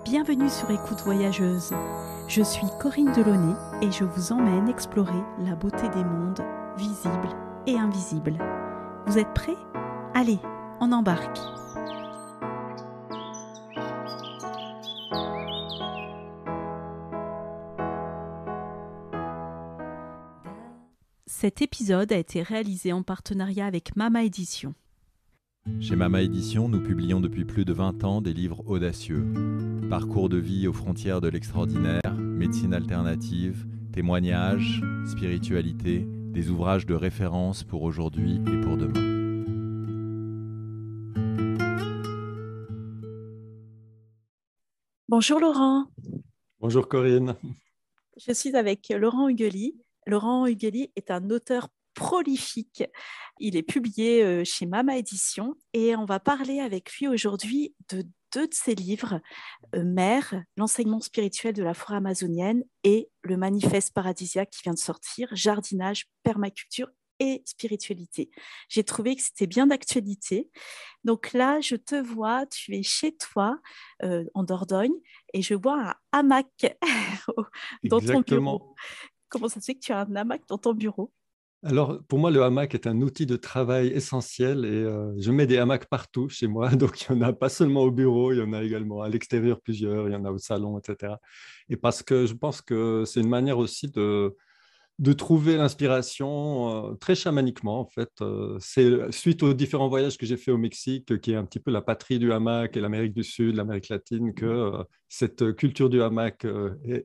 Bienvenue sur Écoute Voyageuse. Je suis Corinne Delaunay et je vous emmène explorer la beauté des mondes visibles et invisibles. Vous êtes prêts? Allez, on embarque. Cet épisode a été réalisé en partenariat avec Mama Édition. Chez Mama Édition, nous publions depuis plus de 20 ans des livres audacieux. Parcours de vie aux frontières de l'extraordinaire, médecine alternative, témoignages, spiritualité, des ouvrages de référence pour aujourd'hui et pour demain. Bonjour Laurent. Bonjour Corinne. Je suis avec Laurent Huguely. Laurent Huguely est un auteur prolifique. Il est publié chez Mama Édition et on va parler avec lui aujourd'hui de deux de ses livres, Mère, l'enseignement spirituel de la forêt amazonienne et le manifeste paradisiaque qui vient de sortir, jardinage, permaculture et spiritualité. J'ai trouvé que c'était bien d'actualité. Donc là, je te vois, tu es chez toi en Dordogne et je vois un hamac dans ton Exactement. bureau. Comment ça se fait que tu as un hamac dans ton bureau? Alors, pour moi, le hamac est un outil de travail essentiel et je mets des hamacs partout chez moi. Donc, il n'y en a pas seulement au bureau, il y en a également à l'extérieur plusieurs, il y en a au salon, etc. Et parce que je pense que c'est une manière aussi de trouver l'inspiration très chamaniquement, en fait. C'est suite aux différents voyages que j'ai fait au Mexique, qui est un petit peu la patrie du hamac, et l'Amérique du Sud, l'Amérique latine, que cette culture du hamac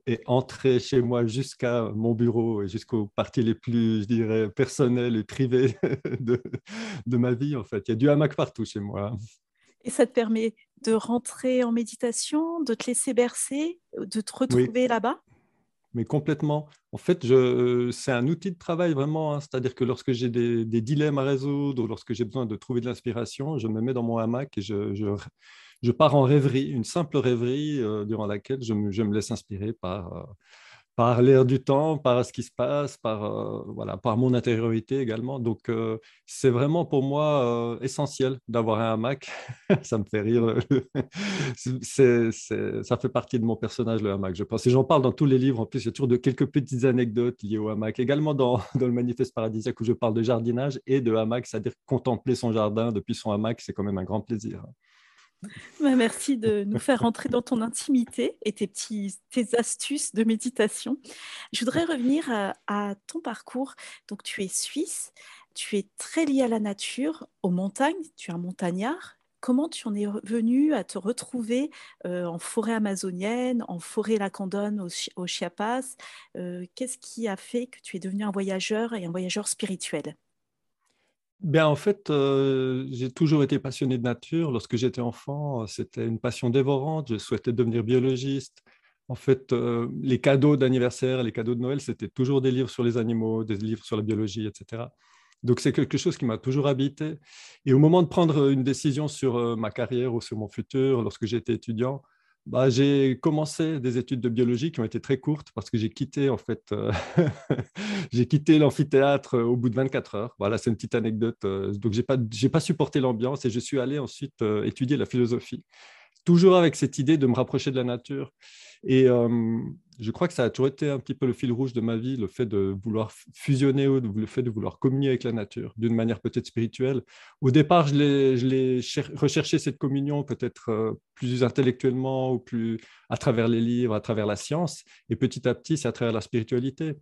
est entrée chez moi jusqu'à mon bureau et jusqu'aux parties les plus, je dirais, personnelles et privées de ma vie, en fait. Il y a du hamac partout chez moi. Et ça te permet de rentrer en méditation, de te laisser bercer, de te Oui, retrouver là-bas? mais complètement. En fait, c'est un outil de travail vraiment, hein. C'est-à-dire que lorsque j'ai des dilemmes à résoudre, ou lorsque j'ai besoin de trouver de l'inspiration, je me mets dans mon hamac et je pars en rêverie, une simple rêverie durant laquelle je me laisse inspirer par l'air du temps, par ce qui se passe, voilà, par mon intériorité également. Donc, c'est vraiment pour moi essentiel d'avoir un hamac. Ça me fait rire. Ça fait partie de mon personnage, le hamac, je pense. Et j'en parle dans tous les livres. En plus, il y a toujours quelques petites anecdotes liées au hamac. Également dans le manifeste paradisiaque où je parle de jardinage et de hamac, c'est-à-dire contempler son jardin depuis son hamac, c'est quand même un grand plaisir. Merci de nous faire rentrer dans ton intimité et tes astuces de méditation. Je voudrais revenir à ton parcours. Donc, tu es suisse, tu es très lié à la nature, aux montagnes, tu es un montagnard. Comment tu en es venu à te retrouver en forêt amazonienne, en forêt lacandone au Chiapas? Qu'est-ce qui a fait que tu es devenu un voyageur et un voyageur spirituel? Bien, en fait, j'ai toujours été passionné de nature. Lorsque j'étais enfant, c'était une passion dévorante. Je souhaitais devenir biologiste. En fait, les cadeaux d'anniversaire, les cadeaux de Noël, c'était toujours des livres sur les animaux, des livres sur la biologie, etc. Donc, c'est quelque chose qui m'a toujours habité. Et au moment de prendre une décision sur ma carrière ou sur mon futur, lorsque j'étais étudiant, bah, j'ai commencé des études de biologie qui ont été très courtes parce que j'ai quitté en fait j'ai quitté l'amphithéâtre au bout de 24 heures. Voilà, c'est une petite anecdote. Donc j'ai pas supporté l'ambiance et je suis allé ensuite étudier la philosophie, toujours avec cette idée de me rapprocher de la nature. Et je crois que ça a toujours été un petit peu le fil rouge de ma vie, le fait de vouloir fusionner ou le fait de vouloir communier avec la nature d'une manière peut-être spirituelle. Au départ, recherché cette communion peut-être plus intellectuellement ou plus à travers les livres, à travers la science. Et petit à petit, c'est à travers la spiritualité.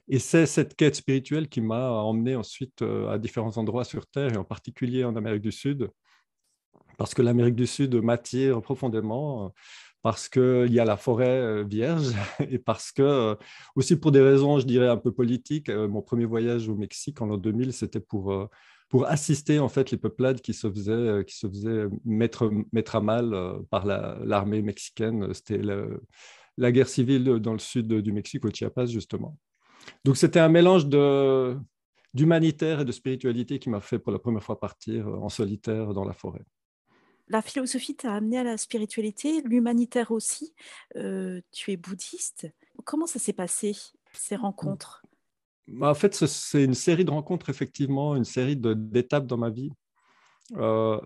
Et c'est cette quête spirituelle qui m'a emmené ensuite à différents endroits sur Terre, et en particulier en Amérique du Sud, parce que l'Amérique du Sud m'attire profondément, parce qu'il y a la forêt vierge, et parce que, aussi pour des raisons, je dirais, un peu politiques, mon premier voyage au Mexique en l'an 2000, c'était pour assister en fait les peuplades qui se faisaient mettre à mal par l'armée mexicaine. C'était la guerre civile dans le sud du Mexique, au Chiapas, justement. Donc, c'était un mélange d'humanitaire et de spiritualité qui m'a fait pour la première fois partir en solitaire dans la forêt. La philosophie t'a amené à la spiritualité, l'humanitaire aussi. Tu es bouddhiste. Comment ça s'est passé, ces rencontres? En fait, c'est une série de rencontres, effectivement, une série d'étapes dans ma vie euh,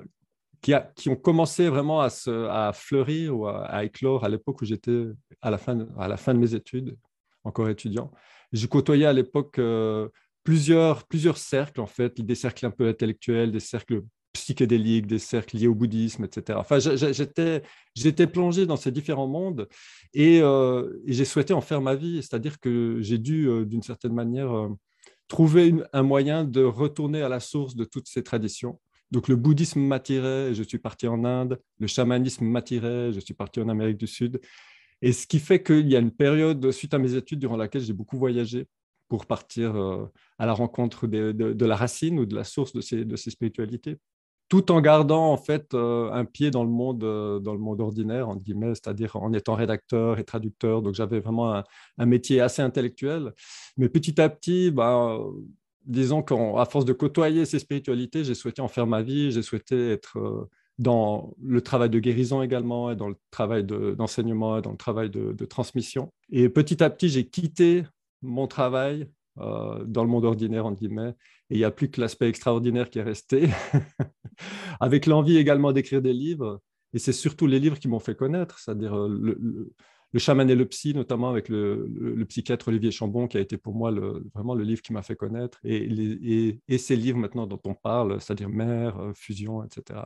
qui ont commencé vraiment à fleurir ou à éclore à l'époque où j'étais à la fin de mes études, encore étudiant. J'ai côtoyé à l'époque plusieurs cercles, en fait, des cercles un peu intellectuels, des cercles psychédéliques, des cercles liés au bouddhisme, etc. Enfin, j'étais plongé dans ces différents mondes et j'ai souhaité en faire ma vie, c'est-à-dire que j'ai dû, d'une certaine manière, trouver un moyen de retourner à la source de toutes ces traditions. Donc le bouddhisme m'attirait, je suis parti en Inde, le chamanisme m'attirait, je suis parti en Amérique du Sud. Et ce qui fait qu'il y a une période, suite à mes études, durant laquelle j'ai beaucoup voyagé pour partir à la rencontre de la racine ou de la source de ces spiritualités, tout en gardant en fait un pied dans le monde ordinaire, entre guillemets, c'est-à-dire en étant rédacteur et traducteur. Donc j'avais vraiment un métier assez intellectuel. Mais petit à petit, disons qu'à force de côtoyer ces spiritualités, j'ai souhaité en faire ma vie, j'ai souhaité être dans le travail de guérison également, et dans le travail d'enseignement, et dans le travail de transmission. Et petit à petit, j'ai quitté mon travail dans le monde ordinaire, entre guillemets, et il n'y a plus que l'aspect extraordinaire qui est resté, avec l'envie également d'écrire des livres. Et c'est surtout les livres qui m'ont fait connaître, c'est-à-dire le chaman et le psy, notamment avec le psychiatre Olivier Chambon, qui a été pour moi vraiment le livre qui m'a fait connaître, et ces livres maintenant dont on parle, c'est-à-dire Mère, Fusion, etc.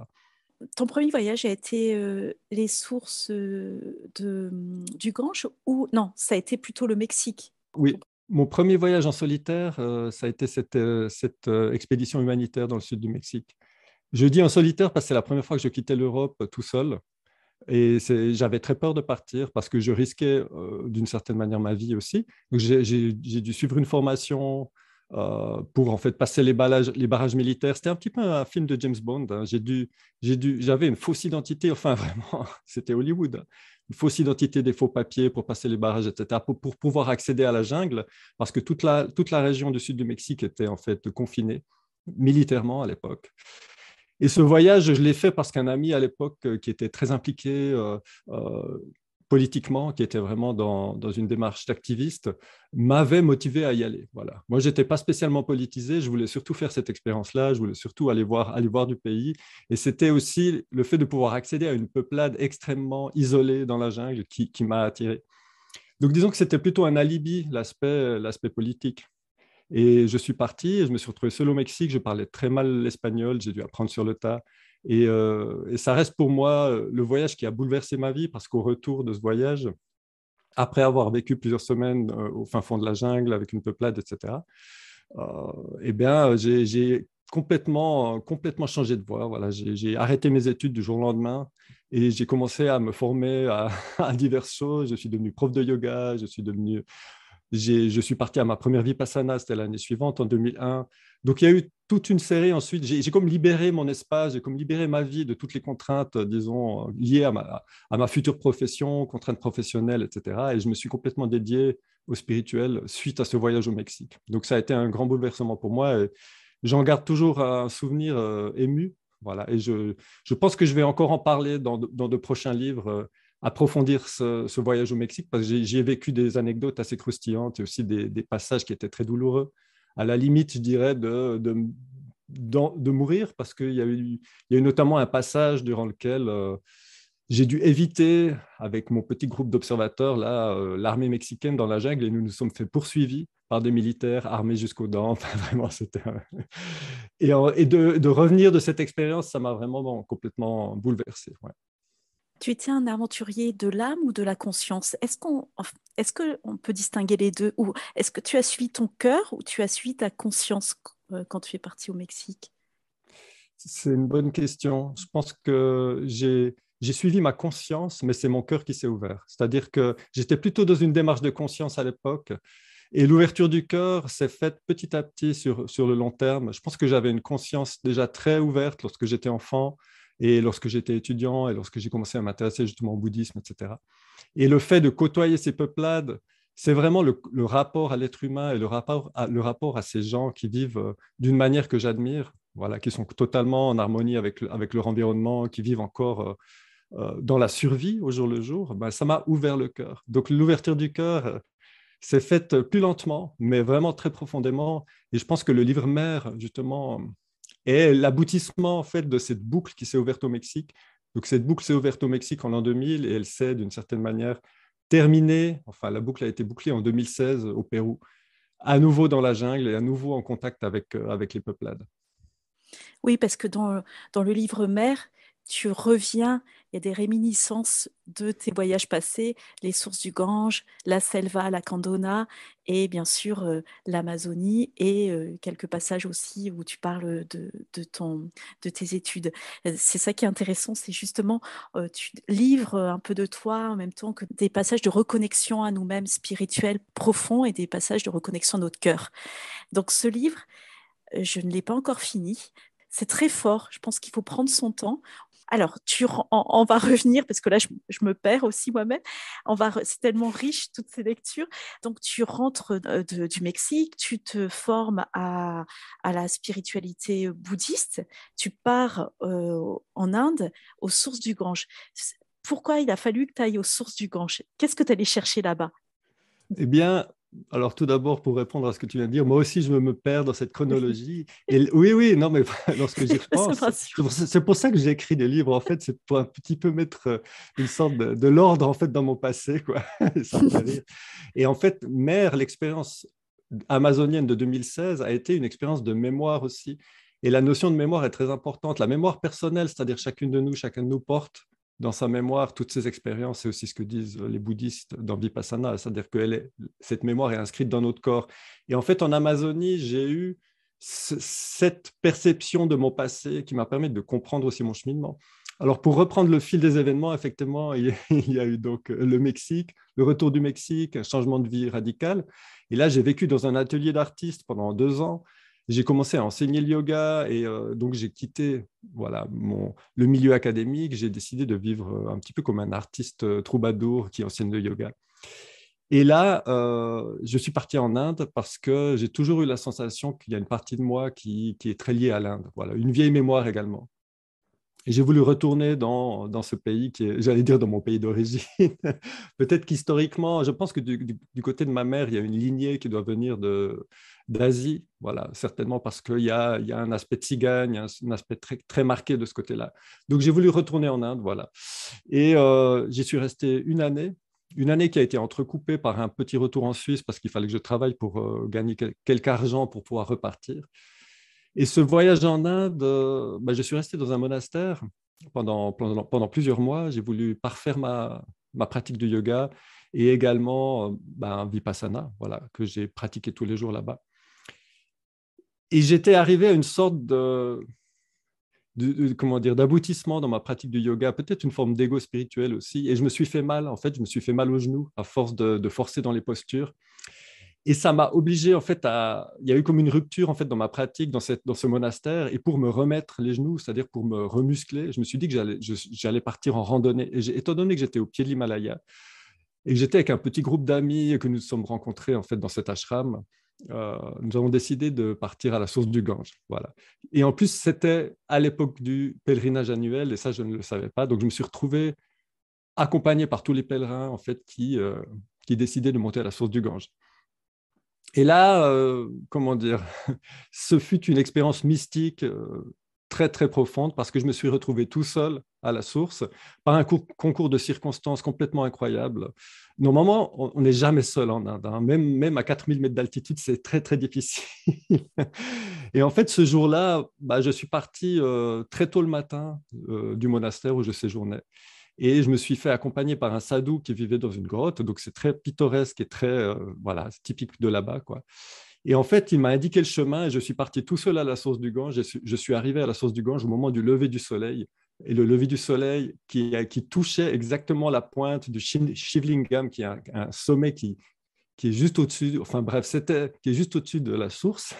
Ton premier voyage a été les sources du Gange ou non, ça a été plutôt le Mexique? Oui, mon premier voyage en solitaire, ça a été cette expédition humanitaire dans le sud du Mexique. Je dis en solitaire parce que c'est la première fois que je quittais l'Europe tout seul. Et j'avais très peur de partir parce que je risquais d'une certaine manière ma vie aussi. Donc j'ai dû suivre une formation pour en fait passer les barrages militaires. C'était un petit peu un film de James Bond, hein. J'avais une fausse identité, enfin vraiment, c'était Hollywood, hein. Une fausse identité, des faux papiers pour passer les barrages, etc., pour pouvoir accéder à la jungle, parce que toute la région du sud du Mexique était en fait confinée militairement à l'époque. Et ce voyage, je l'ai fait parce qu'un ami à l'époque qui était très impliqué euh, politiquement, qui était vraiment dans une démarche d'activiste, m'avait motivé à y aller. Voilà. Moi, je n'étais pas spécialement politisé, je voulais surtout faire cette expérience-là, je voulais surtout aller voir du pays. Et c'était aussi le fait de pouvoir accéder à une peuplade extrêmement isolée dans la jungle qui m'a attiré. Donc, disons que c'était plutôt un alibi, l'aspect politique. Et je suis parti et je me suis retrouvé seul au Mexique. Je parlais très mal l'espagnol, j'ai dû apprendre sur le tas. Et ça reste pour moi le voyage qui a bouleversé ma vie parce qu'au retour de ce voyage, après avoir vécu plusieurs semaines au fin fond de la jungle avec une peuplade, etc., eh bien, j'ai complètement changé de voie. Voilà, j'ai arrêté mes études du jour au lendemain et j'ai commencé à me former à diverses choses. Je suis devenu prof de yoga, je suis parti à ma première Vipassana, c'était l'année suivante, en 2001. Donc, il y a eu toute une série ensuite. J'ai comme libéré mon espace, j'ai comme libéré ma vie de toutes les contraintes, disons, liées à ma future profession, contraintes professionnelles, etc. Et je me suis complètement dédié au spirituel suite à ce voyage au Mexique. Donc, ça a été un grand bouleversement pour moi. Et j'en garde toujours un souvenir ému. Voilà. Et je pense que je vais encore en parler dans de prochains livres. Approfondir ce voyage au Mexique parce que j'y ai vécu des anecdotes assez croustillantes et aussi des passages qui étaient très douloureux. À la limite, je dirais, de mourir parce qu'il y a eu notamment un passage durant lequel j'ai dû éviter, avec mon petit groupe d'observateurs, l'armée mexicaine dans la jungle et nous nous sommes fait poursuivis par des militaires armés jusqu'aux dents. Enfin, vraiment, c'était... Et de revenir de cette expérience, ça m'a vraiment complètement bouleversé. Ouais. Tu étais un aventurier de l'âme ou de la conscience? Est-ce qu'on peut distinguer les deux? Ou est-ce que tu as suivi ton cœur ou tu as suivi ta conscience quand tu es parti au Mexique? C'est une bonne question. Je pense que j'ai suivi ma conscience, mais c'est mon cœur qui s'est ouvert. C'est-à-dire que j'étais plutôt dans une démarche de conscience à l'époque. Et l'ouverture du cœur s'est faite petit à petit sur le long terme. Je pense que j'avais une conscience déjà très ouverte lorsque j'étais enfant et lorsque j'étais étudiant et lorsque j'ai commencé à m'intéresser justement au bouddhisme, etc. Et le fait de côtoyer ces peuplades, c'est vraiment le rapport à l'être humain et le rapport à ces gens qui vivent d'une manière que j'admire, voilà, qui sont totalement en harmonie avec leur environnement, qui vivent encore dans la survie au jour le jour. Ben, ça m'a ouvert le cœur. Donc l'ouverture du cœur s'est faite plus lentement, mais vraiment très profondément. Et je pense que le livre Mère, justement, Et l'aboutissement en fait de cette boucle qui s'est ouverte au Mexique, donc cette boucle s'est ouverte au Mexique en l'an 2000 et elle s'est d'une certaine manière terminée, enfin la boucle a été bouclée en 2016 au Pérou, à nouveau dans la jungle et à nouveau en contact avec les peuplades. Oui, parce que dans le livre Mère, tu reviens, il y a des réminiscences de tes voyages passés, les sources du Gange, la Selva, la Candona, et bien sûr l'Amazonie, et quelques passages aussi où tu parles de tes études. C'est ça qui est intéressant, c'est justement, tu livres un peu de toi en même temps que des passages de reconnexion à nous-mêmes spirituels profonds et des passages de reconnexion à notre cœur. Donc ce livre, je ne l'ai pas encore fini. C'est très fort. Je pense qu'il faut prendre son temps. Alors, on va revenir, parce que là, je me perds aussi moi-même. C'est tellement riche, toutes ces lectures. Donc, tu rentres du Mexique, tu te formes à la spiritualité bouddhiste, tu pars en Inde, aux sources du Gange. Pourquoi il a fallu que tu ailles aux sources du Gange? Qu'est-ce que tu allais chercher là-bas? Eh bien, alors tout d'abord, pour répondre à ce que tu viens de dire, moi aussi, je me perds dans cette chronologie. Et oui, oui, non, mais lorsque j'y Ça me repense, rassure. c'est pour ça que j'ai écrit des livres. En fait, c'est pour un petit peu mettre une sorte de l'ordre en fait dans mon passé, quoi. Et ça me fait rire. Et en fait, Mère, l'expérience amazonienne de 2016 a été une expérience de mémoire aussi. Et la notion de mémoire est très importante. La mémoire personnelle, c'est-à-dire chacun de nous porte dans sa mémoire toutes ces expériences. C'est aussi ce que disent les bouddhistes dans Vipassana, c'est-à-dire que cette mémoire est inscrite dans notre corps. Et en fait, en Amazonie, j'ai eu cette perception de mon passé qui m'a permis de comprendre aussi mon cheminement. Alors, pour reprendre le fil des événements, effectivement, il y a eu donc le Mexique, le retour du Mexique, un changement de vie radical. Et là, j'ai vécu dans un atelier d'artiste pendant 2 ans. J'ai commencé à enseigner le yoga et donc j'ai quitté voilà, le milieu académique. J'ai décidé de vivre un petit peu comme un artiste troubadour qui enseigne le yoga. Et là, je suis parti en Inde parce que j'ai toujours eu la sensation qu'il y a une partie de moi qui est très liée à l'Inde. Voilà, une vieille mémoire également. Et j'ai voulu retourner dans ce pays qui est, j'allais dire, dans mon pays d'origine. Peut-être qu'historiquement, je pense que du côté de ma mère, il y a une lignée qui doit venir d'Asie. Voilà, certainement parce qu'il y a un aspect tzigane, il y a un aspect très, très marqué de ce côté-là. Donc j'ai voulu retourner en Inde, voilà. Et j'y suis resté une année qui a été entrecoupée par un petit retour en Suisse parce qu'il fallait que je travaille pour gagner quelque argent pour pouvoir repartir. Et ce voyage en Inde, je suis resté dans un monastère pendant plusieurs mois. J'ai voulu parfaire ma pratique de yoga et également Vipassana, voilà, que j'ai pratiqué tous les jours là-bas. Et j'étais arrivé à une sorte comment dire, d'aboutissement dans ma pratique du yoga, peut-être une forme d'ego spirituel aussi. Et je me suis fait mal, en fait, je me suis fait mal aux genoux à force de forcer dans les postures. Et ça m'a obligé, en fait, il y a eu comme une rupture, en fait, dans ma pratique, dans ce monastère. Et pour me remettre les genoux, c'est-à-dire pour me remuscler, je me suis dit que j'allais partir en randonnée. Et étant donné que j'étais au pied de l'Himalaya et que j'étais avec un petit groupe d'amis que nous nous sommes rencontrés, en fait, dans cet ashram, nous avons décidé de partir à la source du Gange. Voilà. Et en plus, c'était à l'époque du pèlerinage annuel, et ça, je ne le savais pas. Donc, je me suis retrouvé accompagné par tous les pèlerins, en fait, qui décidaient de monter à la source du Gange. Et là, comment dire, ce fut une expérience mystique très, très profonde parce que je me suis retrouvé tout seul à la source par un concours de circonstances complètement incroyable. Normalement, on n'est jamais seul en Inde, hein. Même à 4000 mètres d'altitude, c'est très, très difficile. Et en fait, ce jour-là, je suis parti très tôt le matin du monastère où je séjournais. Et je me suis fait accompagner par un sadhu qui vivait dans une grotte. Donc, c'est très pittoresque et très, voilà, c'est typique de là-bas, quoi. Et en fait, il m'a indiqué le chemin et je suis parti tout seul à la source du Gange. Je suis arrivé à la source du Gange au moment du lever du soleil. Et le lever du soleil qui touchait exactement la pointe du Shivlingam, qui est un sommet qui est juste au-dessus, enfin bref, qui est juste au-dessus de la source.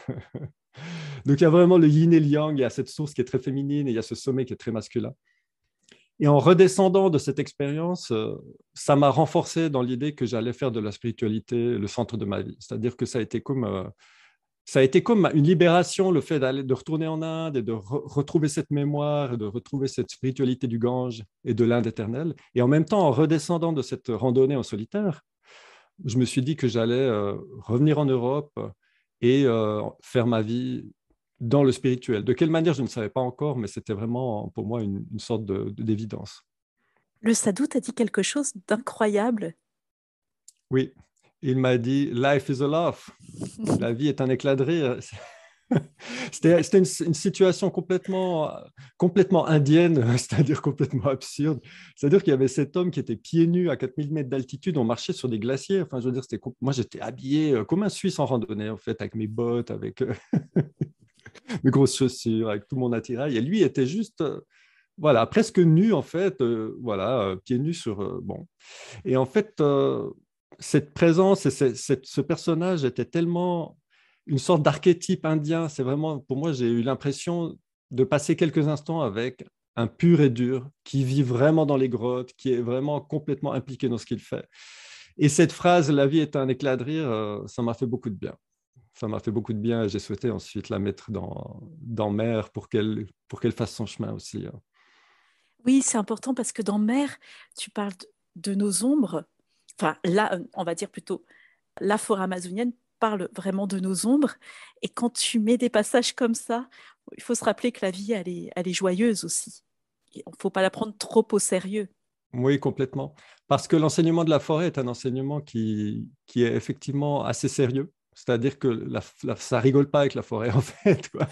Donc, il y a vraiment le yin et le yang. Il y a cette source qui est très féminine et il y a ce sommet qui est très masculin. Et en redescendant de cette expérience, ça m'a renforcé dans l'idée que j'allais faire de la spiritualité le centre de ma vie. C'est-à-dire que ça a été comme une libération, le fait de retourner en Inde et de retrouver cette mémoire, et de retrouver cette spiritualité du Gange et de l'Inde éternelle. Et en même temps, en redescendant de cette randonnée en solitaire, je me suis dit que j'allais revenir en Europe et faire ma vie dans le spirituel. De quelle manière, je ne savais pas encore, mais c'était vraiment pour moi une sorte d'évidence. Le sadhu t'a dit quelque chose d'incroyable. Oui, il m'a dit Life is a laugh. La vie est un éclat de rire. C'était une situation complètement indienne, c'est-à-dire complètement absurde. C'est-à-dire qu'il y avait cet homme qui était pieds nus à 4000 mètres d'altitude, on marchait sur des glaciers. Enfin, je veux dire, moi, j'étais habillé comme un Suisse en randonnée, en fait, avec mes bottes, avec mes grosses chaussures, avec tout mon attirail. Et lui était juste, voilà, presque nu, en fait, voilà, pieds nus sur... bon. Et en fait, cette présence et ce personnage était tellement une sorte d'archétype indien. C'est vraiment, pour moi, j'ai eu l'impression de passer quelques instants avec un pur et dur qui vit vraiment dans les grottes, qui est vraiment complètement impliqué dans ce qu'il fait. Et cette phrase, la vie est un éclat de rire, ça m'a fait beaucoup de bien. Ça m'a fait beaucoup de bien et j'ai souhaité ensuite la mettre dans Mère pour qu'elle fasse son chemin aussi. Oui, c'est important parce que dans Mère, tu parles de nos ombres. Enfin, là, on va dire plutôt, la forêt amazonienne parle vraiment de nos ombres. Et quand tu mets des passages comme ça, il faut se rappeler que la vie, elle est joyeuse aussi. Il ne faut pas la prendre trop au sérieux. Oui, complètement. Parce que l'enseignement de la forêt est un enseignement qui est effectivement assez sérieux. C'est-à-dire que ça rigole pas avec la forêt, en fait, quoi.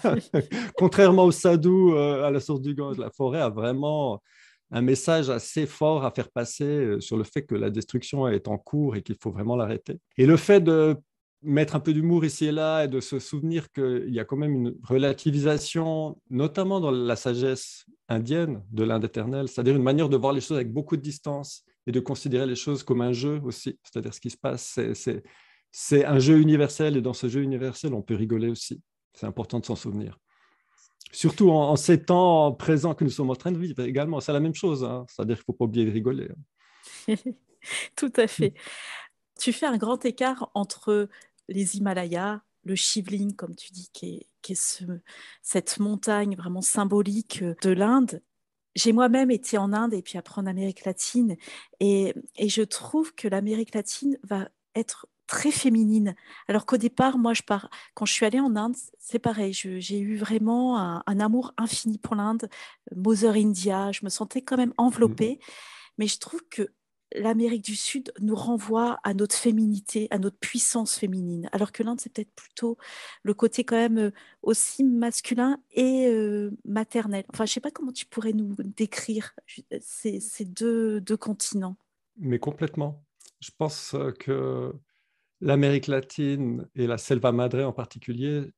Contrairement au sadhu, à la source du Gange, la forêt a vraiment un message assez fort à faire passer sur le fait que la destruction est en cours et qu'il faut vraiment l'arrêter. Et le fait de mettre un peu d'humour ici et là et de se souvenir qu'il y a quand même une relativisation, notamment dans la sagesse indienne de l'Inde éternelle, c'est-à-dire une manière de voir les choses avec beaucoup de distance et de considérer les choses comme un jeu aussi. C'est-à-dire ce qui se passe, c'est un jeu universel et dans ce jeu universel, on peut rigoler aussi. C'est important de s'en souvenir. Surtout en ces temps présents que nous sommes en train de vivre également. C'est la même chose, hein. C'est-à-dire qu'il ne faut pas oublier de rigoler. Tout à fait. Tu fais un grand écart entre les Himalayas, le Shivling, comme tu dis, qui est cette montagne vraiment symbolique de l'Inde. J'ai moi-même été en Inde et puis après en Amérique latine. Et je trouve que l'Amérique latine va être très féminine. Alors qu'au départ, moi, quand je suis allée en Inde, c'est pareil. J'ai eu vraiment un amour infini pour l'Inde, Mother India. Je me sentais quand même Mm. enveloppée. Mais je trouve que l'Amérique du Sud nous renvoie à notre féminité, à notre puissance féminine, alors que l'Inde, c'est peut-être plutôt le côté quand même aussi masculin et maternel. Enfin, je sais pas comment tu pourrais nous décrire ces deux continents. Mais complètement. Je pense que l'Amérique latine et la Selva Madre en particulier,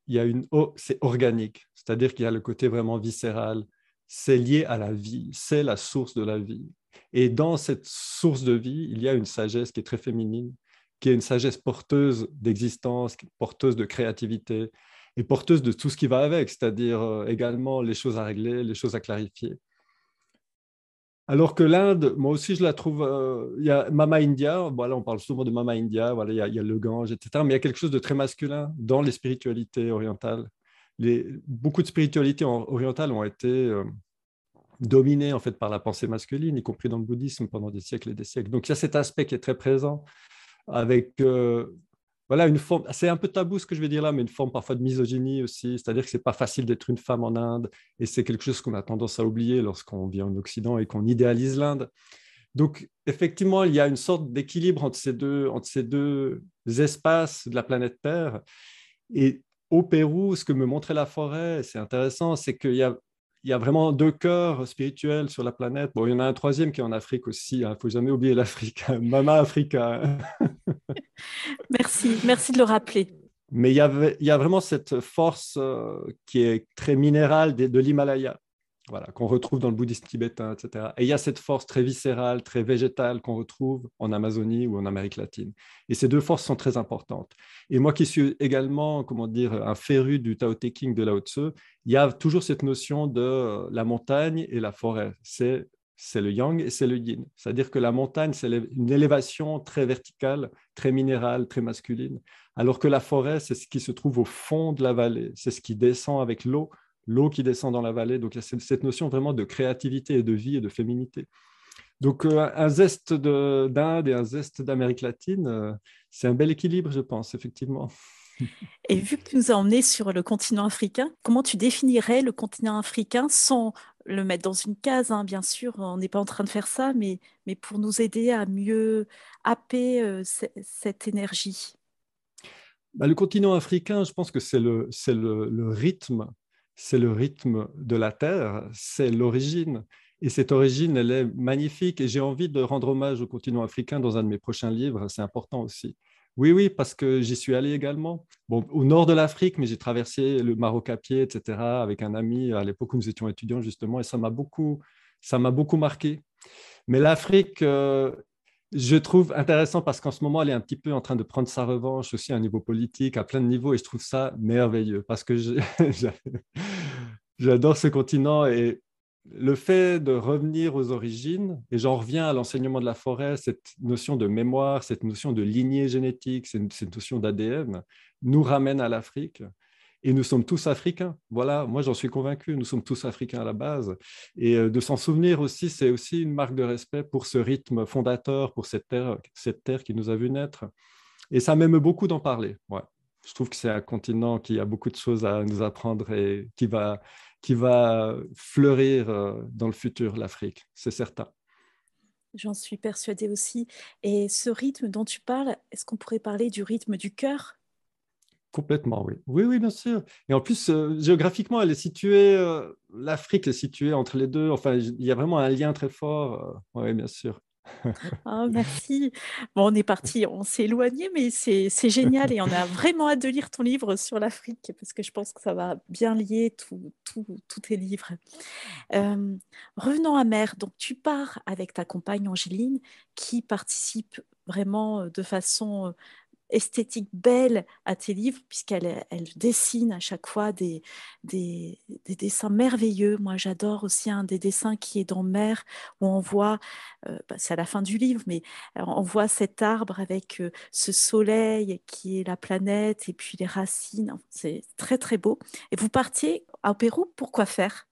c'est organique, c'est-à-dire qu'il y a le côté vraiment viscéral, c'est lié à la vie, c'est la source de la vie. Et dans cette source de vie, il y a une sagesse qui est très féminine, qui est une sagesse porteuse d'existence, porteuse de créativité et porteuse de tout ce qui va avec, c'est-à-dire également les choses à régler, les choses à clarifier. Alors que l'Inde, moi aussi, je la trouve. Il y a Mama India, voilà, on parle souvent de Mama India, voilà, il y a le Gange, etc. Mais il y a quelque chose de très masculin dans les spiritualités orientales. Beaucoup de spiritualités orientales ont été dominées en fait par la pensée masculine, y compris dans le bouddhisme pendant des siècles et des siècles. Donc il y a cet aspect qui est très présent avec voilà, une forme, c'est un peu tabou ce que je vais dire là, mais une forme parfois de misogynie aussi, c'est-à-dire que c'est pas facile d'être une femme en Inde, et c'est quelque chose qu'on a tendance à oublier lorsqu'on vit en Occident et qu'on idéalise l'Inde. Donc, effectivement, il y a une sorte d'équilibre entre ces deux espaces de la planète Terre. Et au Pérou, ce que me montrait la forêt, c'est intéressant, c'est qu'il y a vraiment deux cœurs spirituels sur la planète. Bon, il y en a un troisième qui est en Afrique aussi. Il ne faut jamais oublier l'Afrique. Mama Africa. Merci de le rappeler. Mais il y a vraiment cette force qui est très minérale de l'Himalaya, voilà, qu'on retrouve dans le bouddhisme tibétain, etc. Et il y a cette force très viscérale, très végétale qu'on retrouve en Amazonie ou en Amérique latine. Et ces deux forces sont très importantes. Et moi qui suis également, comment dire, un féru du Tao Te Ching de Lao Tzu, il y a toujours cette notion de la montagne et la forêt. C'est le yang et c'est le yin. C'est-à-dire que la montagne, c'est une élévation très verticale, très minérale, très masculine, alors que la forêt, c'est ce qui se trouve au fond de la vallée. C'est ce qui descend avec l'eau qui descend dans la vallée. Donc, il y a cette notion vraiment de créativité et de vie et de féminité. Donc, un zeste d'Inde et un zeste d'Amérique latine, c'est un bel équilibre, je pense, effectivement. Et vu que tu nous as emmenés sur le continent africain, comment tu définirais le continent africain sans le mettre dans une case, hein, bien sûr, on n'est pas en train de faire ça, mais pour nous aider à mieux happer cette énergie. Bah, le continent africain, je pense que le rythme, c'est le rythme de la Terre, c'est l'origine. Et cette origine, elle est magnifique. Et j'ai envie de rendre hommage au continent africain dans un de mes prochains livres. C'est important aussi. Oui, oui, parce que j'y suis allé également. Bon, au nord de l'Afrique, mais j'ai traversé le Maroc à pied, etc., avec un ami à l'époque où nous étions étudiants, justement. Et ça m'a beaucoup marqué. Mais l'Afrique, je trouve intéressant parce qu'en ce moment, elle est un petit peu en train de prendre sa revanche aussi à un niveau politique, à plein de niveaux, et je trouve ça merveilleux parce que j'adore ce continent et le fait de revenir aux origines, et j'en reviens à l'enseignement de la forêt, cette notion de mémoire, cette notion de lignée génétique, cette notion d'ADN, nous ramène à l'Afrique. Et nous sommes tous africains. Voilà, moi j'en suis convaincu, nous sommes tous africains à la base. Et de s'en souvenir aussi, c'est aussi une marque de respect pour ce rythme fondateur, pour cette terre qui nous a vu naître. Et ça m'aime beaucoup d'en parler. Ouais. Je trouve que c'est un continent qui a beaucoup de choses à nous apprendre et qui va fleurir dans le futur, l'Afrique, c'est certain. J'en suis persuadée aussi. Et ce rythme dont tu parles, est-ce qu'on pourrait parler du rythme du cœur? Complètement, oui. Oui, oui, bien sûr. Et en plus, géographiquement, elle est située, l'Afrique est située entre les deux. Enfin, il y a vraiment un lien très fort. Oui, bien sûr. Ah, merci. Bon, on est parti, on s'est éloigné, mais c'est génial et on a vraiment hâte de lire ton livre sur l'Afrique parce que je pense que ça va bien lier tous tes livres. Euh, Revenons à Mère, donc tu pars avec ta compagne Angéline qui participe vraiment de façon esthétique belle à tes livres, puisqu'elle dessine à chaque fois des dessins merveilleux. Moi, j'adore aussi un des dessins qui est dans Mère, où on voit, c'est à la fin du livre, mais on voit cet arbre avec ce soleil qui est la planète et puis les racines. C'est très, très beau. Et vous partiez au Pérou, pourquoi faire?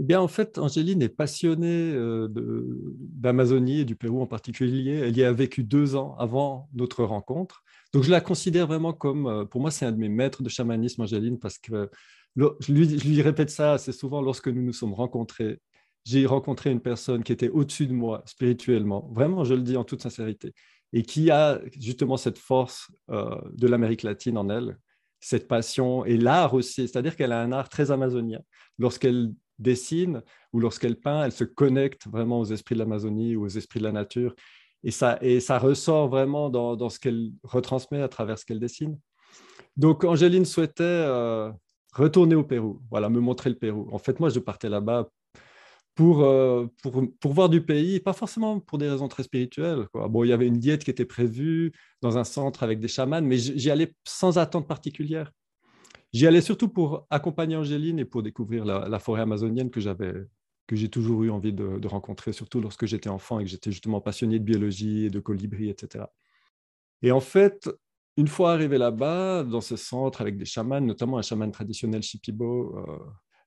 Eh bien, en fait, Angéline est passionnée d'Amazonie et du Pérou en particulier. Elle y a vécu 2 ans avant notre rencontre. Donc, je la considère vraiment comme, pour moi, c'est un de mes maîtres de chamanisme, Angéline, parce que je lui répète ça assez souvent lorsque nous nous sommes rencontrés. J'ai rencontré une personne qui était au-dessus de moi spirituellement, vraiment, je le dis en toute sincérité, et qui a justement cette force de l'Amérique latine en elle, cette passion et l'art aussi, c'est-à-dire qu'elle a un art très amazonien. Lorsqu'elle dessine ou lorsqu'elle peint, elle se connecte vraiment aux esprits de l'Amazonie ou aux esprits de la nature. Et ça ressort vraiment dans ce qu'elle retransmet à travers ce qu'elle dessine. Donc, Angéline souhaitait retourner au Pérou, voilà, me montrer le Pérou. En fait, moi, je partais là-bas pour voir du pays, pas forcément pour des raisons très spirituelles, quoi. Bon, il y avait une diète qui était prévue dans un centre avec des chamans, mais j'y allais sans attente particulière. J'y allais surtout pour accompagner Angéline et pour découvrir la forêt amazonienne que j'ai toujours eu envie de rencontrer, surtout lorsque j'étais enfant et que j'étais justement passionné de biologie et de colibris, etc. Et en fait, une fois arrivé là-bas, dans ce centre avec des chamans, notamment un chaman traditionnel Shipibo,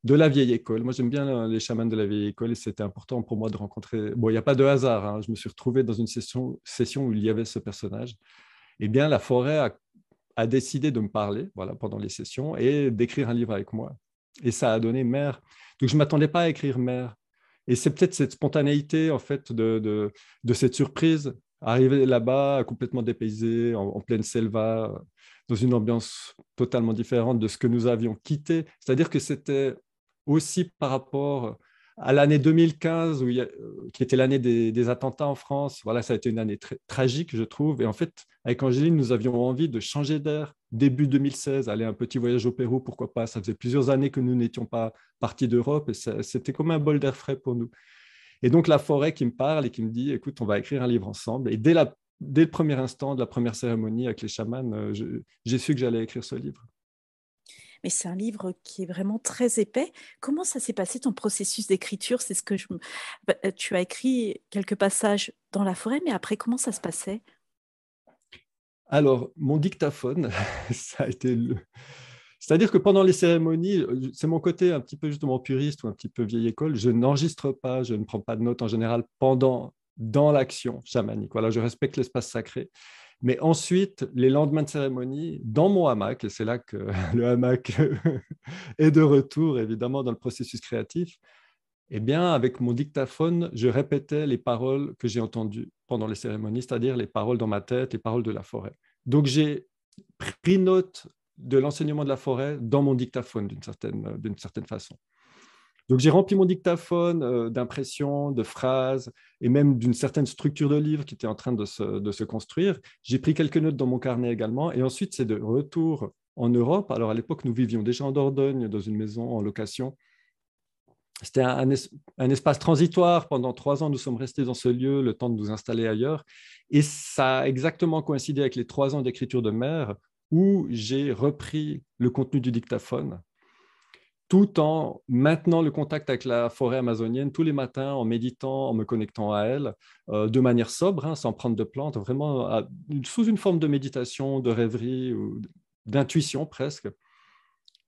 de la vieille école. Moi, j'aime bien les chamans de la vieille école et c'était important pour moi de rencontrer. Bon, il n'y a pas de hasard, hein. Je me suis retrouvé dans une session où il y avait ce personnage. Eh bien, la forêt a décidé de me parler voilà, pendant les sessions et d'écrire un livre avec moi. Et ça a donné Mère. Donc, je ne m'attendais pas à écrire Mère. Et c'est peut-être cette spontanéité, en fait, de cette surprise, arriver là-bas, complètement dépaysé, en pleine selva, dans une ambiance totalement différente de ce que nous avions quitté. C'est-à-dire que c'était aussi par rapport à l'année 2015, qui était l'année des attentats en France. Voilà, ça a été une année très tragique, je trouve. Et en fait, avec Angéline, nous avions envie de changer d'air. Début 2016, aller un petit voyage au Pérou, pourquoi pas. Ça faisait plusieurs années que nous n'étions pas partis d'Europe et c'était comme un bol d'air frais pour nous. Et donc, la forêt qui me parle et qui me dit, écoute, on va écrire un livre ensemble. Et dès le premier instant de la première cérémonie avec les chamans, j'ai su que j'allais écrire ce livre. Mais c'est un livre qui est vraiment très épais. Comment ça s'est passé ton processus d'écriture? C'est ce que tu as écrit quelques passages dans la forêt, mais après, comment ça se passait? Alors, mon dictaphone, ça a été C'est-à-dire que pendant les cérémonies, c'est mon côté un petit peu justement puriste ou un petit peu vieille école, je n'enregistre pas, je ne prends pas de notes en général dans l'action chamanique. Voilà, je respecte l'espace sacré. Mais ensuite, les lendemains de cérémonie, dans mon hamac, et c'est là que le hamac est de retour, évidemment, dans le processus créatif, eh bien, avec mon dictaphone, je répétais les paroles que j'ai entendues pendant les cérémonies, c'est-à-dire les paroles dans ma tête, les paroles de la forêt. Donc, j'ai pris note de l'enseignement de la forêt dans mon dictaphone, d'une certaine façon. Donc, j'ai rempli mon dictaphone d'impressions, de phrases et même d'une certaine structure de livre qui était en train de se construire. J'ai pris quelques notes dans mon carnet également. Et ensuite, c'est de retour en Europe. Alors, à l'époque, nous vivions déjà en Dordogne, dans une maison en location. C'était un espace transitoire. Pendant 3 ans, nous sommes restés dans ce lieu, le temps de nous installer ailleurs. Et ça a exactement coïncidé avec les 3 ans d'écriture de mer où j'ai repris le contenu du dictaphone tout en maintenant le contact avec la forêt amazonienne tous les matins, en méditant, en me connectant à elle, de manière sobre, sans prendre de plantes, vraiment sous une forme de méditation, de rêverie ou d'intuition presque.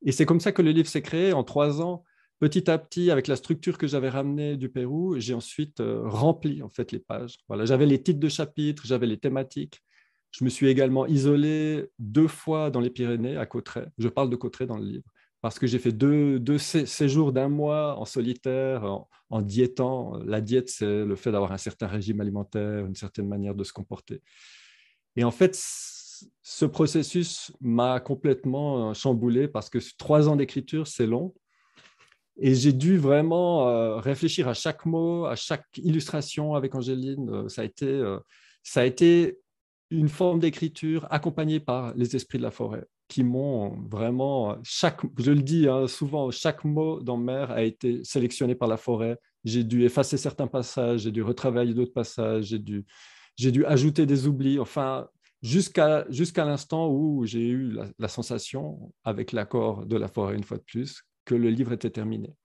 Et c'est comme ça que le livre s'est créé en 3 ans. Petit à petit, avec la structure que j'avais ramenée du Pérou, j'ai ensuite rempli en fait les pages. Voilà, j'avais les titres de chapitres, j'avais les thématiques. Je me suis également isolé 2 fois dans les Pyrénées, à Cauterets. Je parle de Cauterets dans le livre, parce que j'ai fait deux séjours d'1 mois en solitaire, en diétant. La diète, c'est le fait d'avoir un certain régime alimentaire, une certaine manière de se comporter. Et en fait, ce processus m'a complètement chamboulé parce que 3 ans d'écriture, c'est long. Et j'ai dû vraiment réfléchir à chaque mot, à chaque illustration avec Angéline. Ça a été une forme d'écriture accompagnée par les esprits de la forêt qui m'ont vraiment, je le dis souvent, chaque mot dans Mer a été sélectionné par la forêt. J'ai dû effacer certains passages, j'ai dû retravailler d'autres passages, j'ai dû ajouter des oublis, enfin, jusqu'à l'instant où j'ai eu la sensation, avec l'accord de la forêt une fois de plus, que le livre était terminé.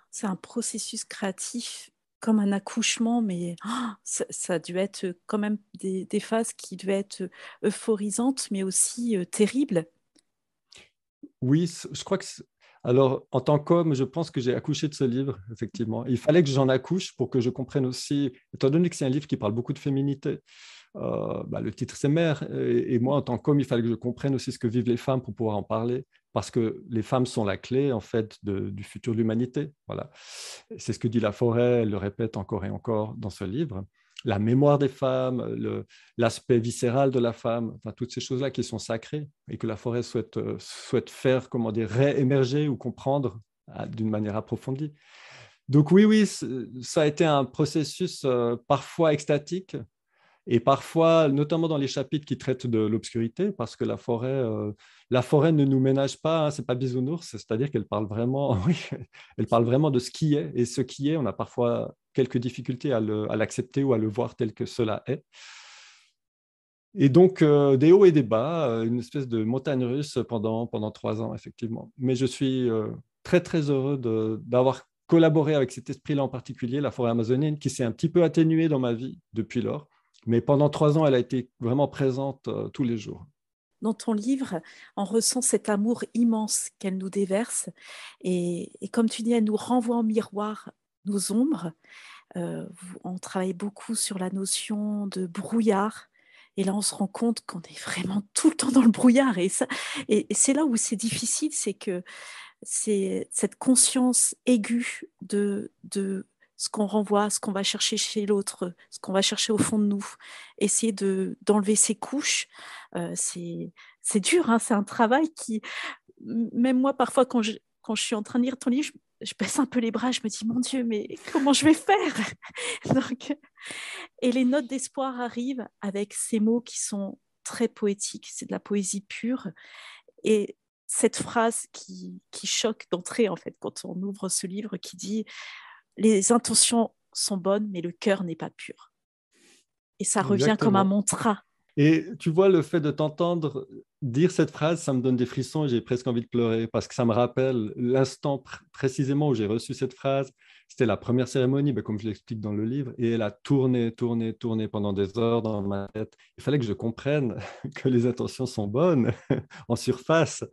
C'est un processus créatif comme un accouchement, mais ça a dû être quand même des phases qui devaient être euphorisantes, mais aussi terribles. Oui, je crois que... Alors, en tant qu'homme, je pense que j'ai accouché de ce livre, effectivement. Il fallait que j'en accouche pour que je comprenne aussi, étant donné que c'est un livre qui parle beaucoup de féminité, le titre c'est Mère, et moi, en tant qu'homme, il fallait que je comprenne aussi ce que vivent les femmes pour pouvoir en parler, parce que les femmes sont la clé, en fait, du futur de l'humanité. Voilà. C'est ce que dit La Forêt, elle le répète encore et encore dans ce livre. La mémoire des femmes, l'aspect viscéral de la femme, enfin, toutes ces choses-là qui sont sacrées et que La Forêt souhaite faire, comment dire, réémerger ou comprendre d'une manière approfondie. Donc oui, ça a été un processus parfois extatique et parfois, notamment dans les chapitres qui traitent de l'obscurité, parce que la forêt ne nous ménage pas, c'est pas bisounours, c'est-à-dire qu'elle parle vraiment, oui, elle parle vraiment de ce qui est, et ce qui est, on a parfois quelques difficultés à l'accepter ou à le voir tel que cela est. Et donc, des hauts et des bas, une espèce de montagne russe pendant 3 ans, effectivement. Mais je suis très, très heureux d'avoir collaboré avec cet esprit-là en particulier, la forêt amazonienne, qui s'est un petit peu atténuée dans ma vie depuis lors. Mais pendant 3 ans, elle a été vraiment présente tous les jours. Dans ton livre, on ressent cet amour immense qu'elle nous déverse. Et comme tu dis, elle nous renvoie en miroir nos ombres. On travaille beaucoup sur la notion de brouillard. Et là, on se rend compte qu'on est vraiment tout le temps dans le brouillard. Et c'est là où c'est difficile, c'est que c'est cette conscience aiguë de ce qu'on renvoie, ce qu'on va chercher chez l'autre, ce qu'on va chercher au fond de nous. Essayer d'enlever ces couches, c'est dur, hein, c'est un travail qui, même moi, parfois, quand je suis en train de lire ton livre, je baisse un peu les bras, je me dis, mon Dieu, mais comment je vais faire? Donc, et les notes d'espoir arrivent avec ces mots qui sont très poétiques, c'est de la poésie pure. Et cette phrase qui choque d'entrée, en fait, quand on ouvre ce livre, qui dit « Les intentions sont bonnes, mais le cœur n'est pas pur ». Et ça revient Exactement. comme un mantra. Et tu vois, le fait de t'entendre dire cette phrase, ça me donne des frissons et j'ai presque envie de pleurer parce que ça me rappelle l'instant précisément où j'ai reçu cette phrase. C'était la première cérémonie, comme je l'explique dans le livre, et elle a tourné pendant des heures dans ma tête. Il fallait que je comprenne que les intentions sont bonnes en surface.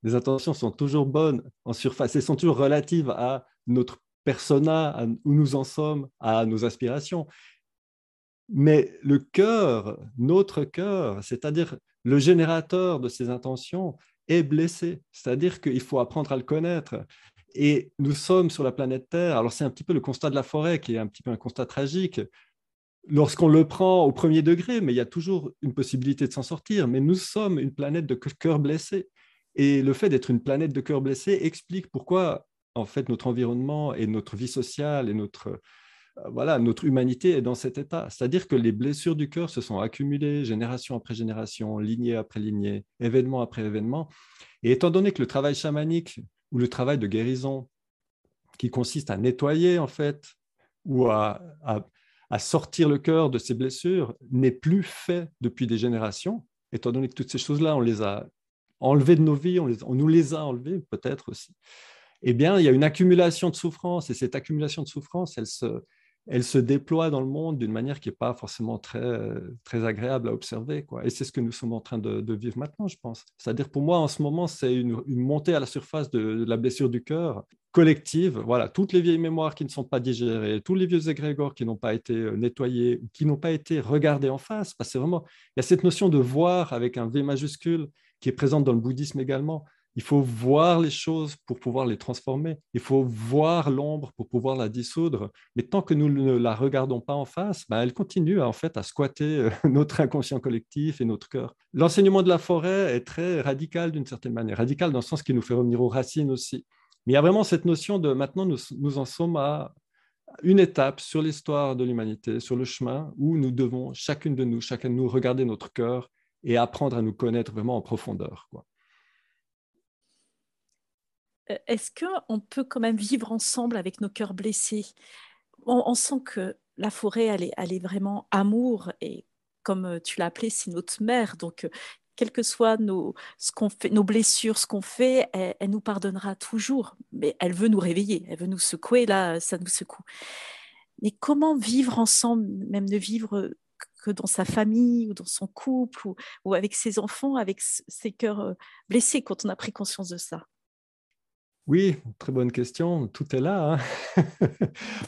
Les intentions sont toujours bonnes en surface et sont toujours relatives à notre persona, à où nous en sommes, à nos aspirations. Mais le cœur, notre cœur, c'est-à-dire le générateur de ces intentions, est blessé. C'est-à-dire qu'il faut apprendre à le connaître. Et nous sommes sur la planète Terre. Alors c'est un petit peu le constat de la forêt qui est un petit peu un constat tragique lorsqu'on le prend au premier degré, mais il y a toujours une possibilité de s'en sortir. Mais nous sommes une planète de cœur blessé. Et le fait d'être une planète de cœur blessé explique pourquoi, en fait, notre environnement et notre vie sociale et notre humanité est dans cet état. C'est-à-dire que les blessures du cœur se sont accumulées génération après génération, lignée après lignée, événement après événement. Et étant donné que le travail chamanique ou le travail de guérison qui consiste à nettoyer, en fait, ou à sortir le cœur de ces blessures, n'est plus fait depuis des générations, étant donné que toutes ces choses-là, on les a enlevées de nos vies, on nous les a enlevées peut-être aussi, eh bien, il y a une accumulation de souffrance, et cette accumulation de souffrance, elle se déploie dans le monde d'une manière qui n'est pas forcément très agréable à observer, quoi. Et c'est ce que nous sommes en train de vivre maintenant, je pense. C'est-à-dire, pour moi, en ce moment, c'est une montée à la surface de la blessure du cœur collective. Voilà, toutes les vieilles mémoires qui ne sont pas digérées, tous les vieux égrégores qui n'ont pas été nettoyés, qui n'ont pas été regardés en face. Parce que vraiment, il y a cette notion de voir avec un V majuscule qui est présente dans le bouddhisme également. Il faut voir les choses pour pouvoir les transformer. Il faut voir l'ombre pour pouvoir la dissoudre. Mais tant que nous ne la regardons pas en face, ben, elle continue en fait à squatter notre inconscient collectif et notre cœur. L'enseignement de la forêt est très radical d'une certaine manière. Radical dans le sens qu'il nous fait revenir aux racines aussi. Mais il y a vraiment cette notion de maintenant, nous en sommes à une étape sur l'histoire de l'humanité, sur le chemin où nous devons, chacun de nous, regarder notre cœur et apprendre à nous connaître vraiment en profondeur, quoi. Est-ce qu'on peut quand même vivre ensemble avec nos cœurs blessés? On sent que la forêt, elle est vraiment amour et comme tu l'as appelé, c'est notre mère. Donc, quelles que soient ce qu'on fait, nos blessures, ce qu'on fait, elle nous pardonnera toujours. Mais elle veut nous réveiller, elle veut nous secouer, là, ça nous secoue. Mais comment vivre ensemble, même ne vivre que dans sa famille ou dans son couple ou avec ses enfants, avec ses cœurs blessés quand on a pris conscience de ça? Oui, très bonne question. Tout est là, hein.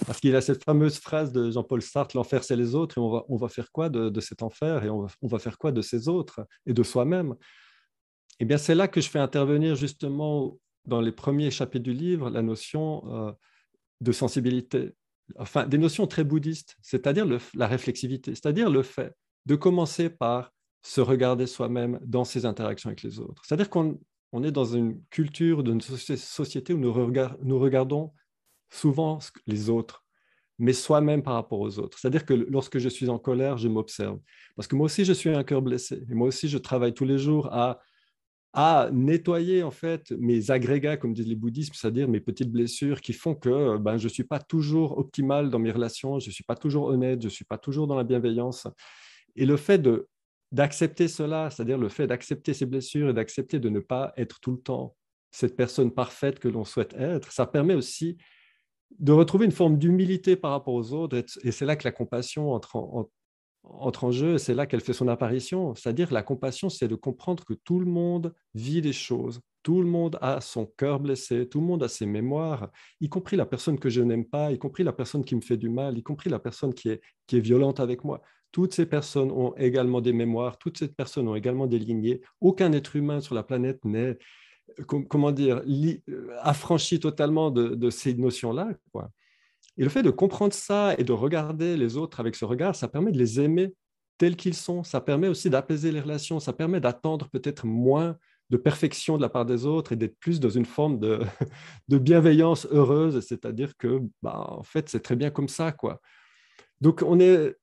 Parce qu'il y a cette fameuse phrase de Jean-Paul Sartre, l'enfer c'est les autres, et on va faire quoi de cet enfer, et on va faire quoi de ces autres et de soi-même? Eh bien, c'est là que je fais intervenir justement dans les premiers chapitres du livre la notion de sensibilité, enfin des notions très bouddhistes, c'est-à-dire la réflexivité, c'est-à-dire le fait de commencer par se regarder soi-même dans ses interactions avec les autres. C'est-à-dire qu'on est dans une culture, dans une société où nous regardons souvent les autres, mais soi-même par rapport aux autres. C'est-à-dire que lorsque je suis en colère, je m'observe. Parce que moi aussi, je suis un cœur blessé. Et moi aussi, je travaille tous les jours à nettoyer en fait mes agrégats, comme disent les bouddhistes, c'est-à-dire mes petites blessures qui font que ben, je ne suis pas toujours optimal dans mes relations, je ne suis pas toujours honnête, je ne suis pas toujours dans la bienveillance. Et le fait d'accepter cela, c'est-à-dire le fait d'accepter ces blessures et d'accepter de ne pas être tout le temps cette personne parfaite que l'on souhaite être, ça permet aussi de retrouver une forme d'humilité par rapport aux autres. Et c'est là que la compassion entre en jeu, c'est là qu'elle fait son apparition. C'est-à-dire la compassion, c'est de comprendre que tout le monde vit des choses, tout le monde a son cœur blessé, tout le monde a ses mémoires, y compris la personne que je n'aime pas, y compris la personne qui me fait du mal, y compris la personne qui est violente avec moi. Toutes ces personnes ont également des mémoires, toutes ces personnes ont également des lignées. Aucun être humain sur la planète n'est, comment dire, affranchi totalement de ces notions-là, quoi. Et le fait de comprendre ça et de regarder les autres avec ce regard, ça permet de les aimer tels qu'ils sont. Ça permet aussi d'apaiser les relations. Ça permet d'attendre peut-être moins de perfection de la part des autres et d'être plus dans une forme de bienveillance heureuse. C'est-à-dire que, bah, en fait, c'est très bien comme ça, quoi. Donc, on est